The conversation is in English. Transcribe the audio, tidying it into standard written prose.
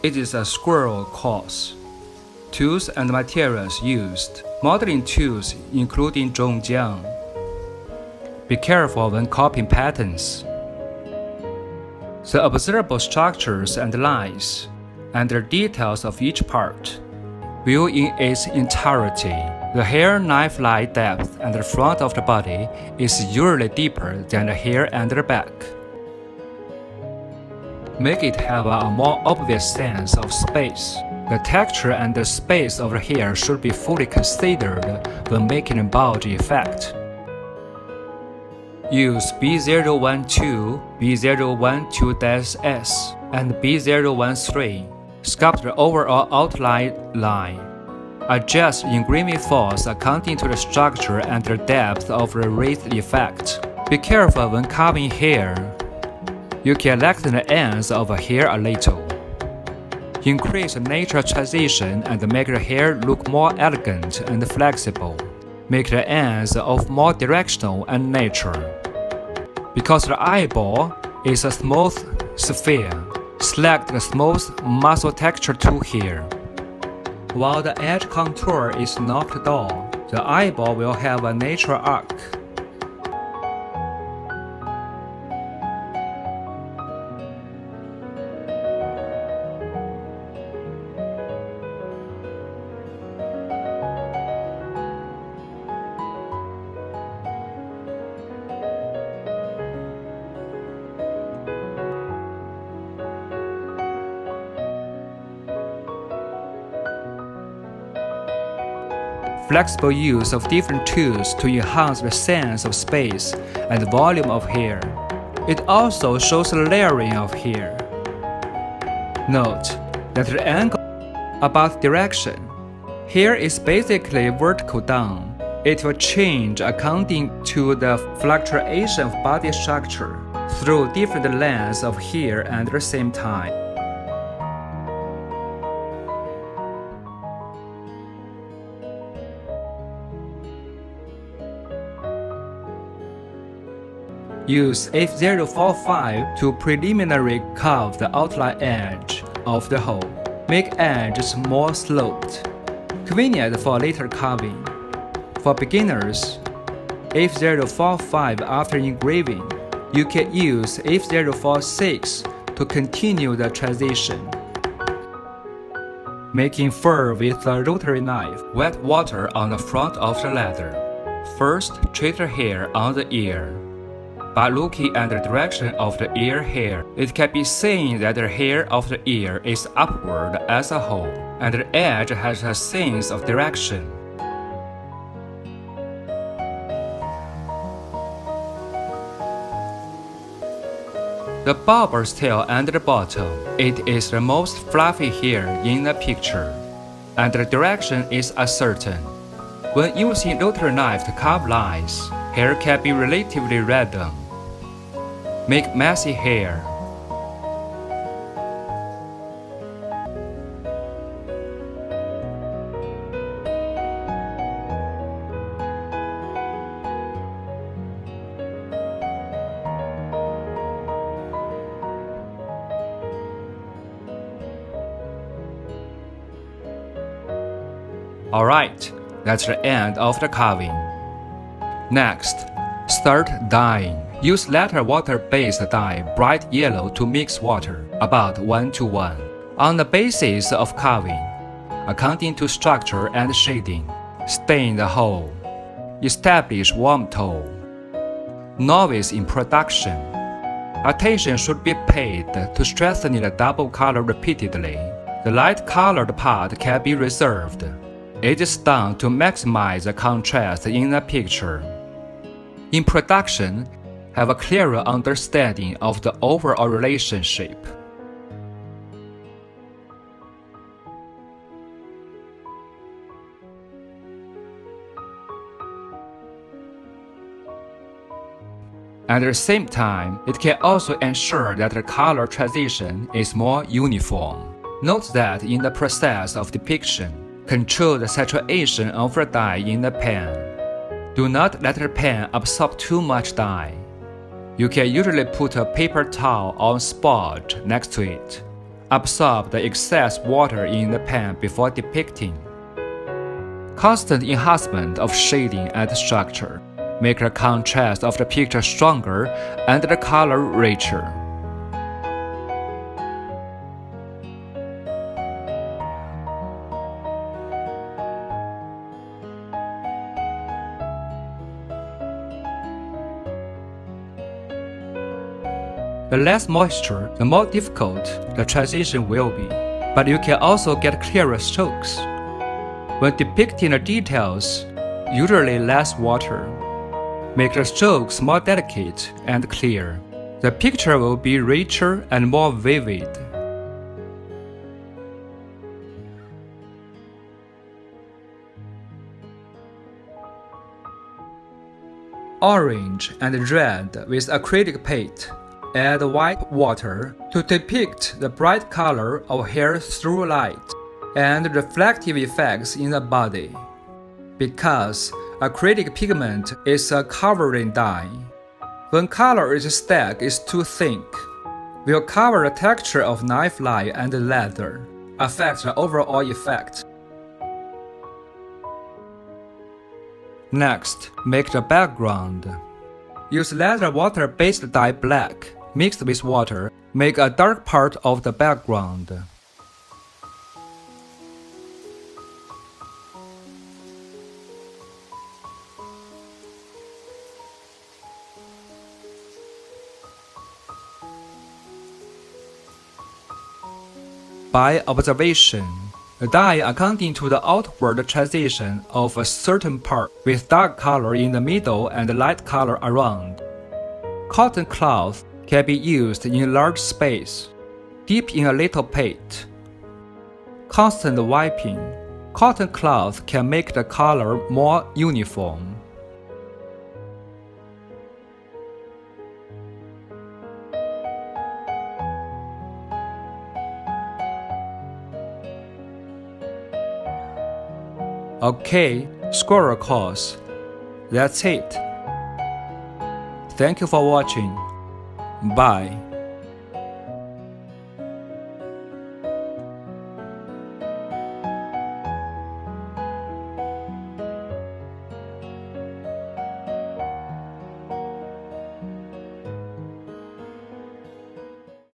It is a squirrel course. Tools and materials used. Modeling tools including zhongjiang. Be careful when copying patterns. The observable structures and lines, and the details of each part. View in its entirety. The hair knife-like depth at the front of the body is usually deeper than the hair at the back. Make it have a more obvious sense of space. The texture and the space of the hair should be fully considered when making a bulge effect. Use B012, B012-S, and B013. Sculpt the overall outline line. Adjust engraving force according to the structure and the depth of the raised effect. Be careful when carving hair. You can lengthen the ends of a hair a little. Increase the natural transition and make the hair look more elegant and flexible. Make the ends of more directional and natural. Because the eyeball is a smooth sphere, select the smooth muscle texture tool here. While the edge contour is knocked down, the eyeball will have a natural arc. Flexible use of different tools to enhance the sense of space and volume of hair. It also shows the layering of hair. Note that the angle about direction. Hair is basically vertical down. It will change according to the fluctuation of body structure through different lengths of hair at the same time. Use F045 to preliminary carve the outline edge of the hole. Make edges more sloped. Convenient for later carving. For beginners, F045 after engraving. You can use F046 to continue the transition. Making fur with a rotary knife. Wet water on the front of the leather. First, treat the hair on the ear. By looking at the direction of the ear hair, it can be seen that the hair of the ear is upward as a whole, and the edge has a sense of direction. The barber's tail at the bottom, it is the most fluffy hair in the picture, and the direction is uncertain. When using rotary knife to carve lines, hair can be relatively random. Make messy hair. Alright, that's the end of the carving. Next, start dyeing. Use lighter water-based dye, bright yellow to mix water, about 1:1. On the basis of carving, according to structure and shading, stain the whole. Establish warm tone. Novice in production. Attention should be paid to strengthening the double color repeatedly. The light-colored part can be reserved. It is done to maximize the contrast in the picture. In production, have a clearer understanding of the overall relationship. At the same time, it can also ensure that the color transition is more uniform. Note that in the process of depiction, control the saturation of the dye in the pen. Do not let the pen absorb too much dye. You can usually put a paper towel or sponge next to it. Absorb the excess water in the pen before depicting. Constant enhancement of shading and structure make the contrast of the picture stronger and the color richer. The less moisture, the more difficult the transition will be, but you can also get clearer strokes. When depicting the details, usually less water. Make the strokes more delicate and clear. The picture will be richer and more vivid. Orange and red with acrylic paint. Add white water to depict the bright color of hair through light and reflective effects in the body. Because acrylic pigment is a covering dye, when color is stacked is too thick, will cover the texture of knife line and leather, affect the overall effect. Next, make the background. Use leather water-based dye black mixed with water, make a dark part of the background. By observation, the dye accounting to the outward transition of a certain part with dark color in the middle and light color around. Cotton cloth can be used in large space. Dip in a little paint. Constant wiping. Cotton cloth can make the color more uniform. Okay, squirrel course. That's it. Thank you for watching. Bye.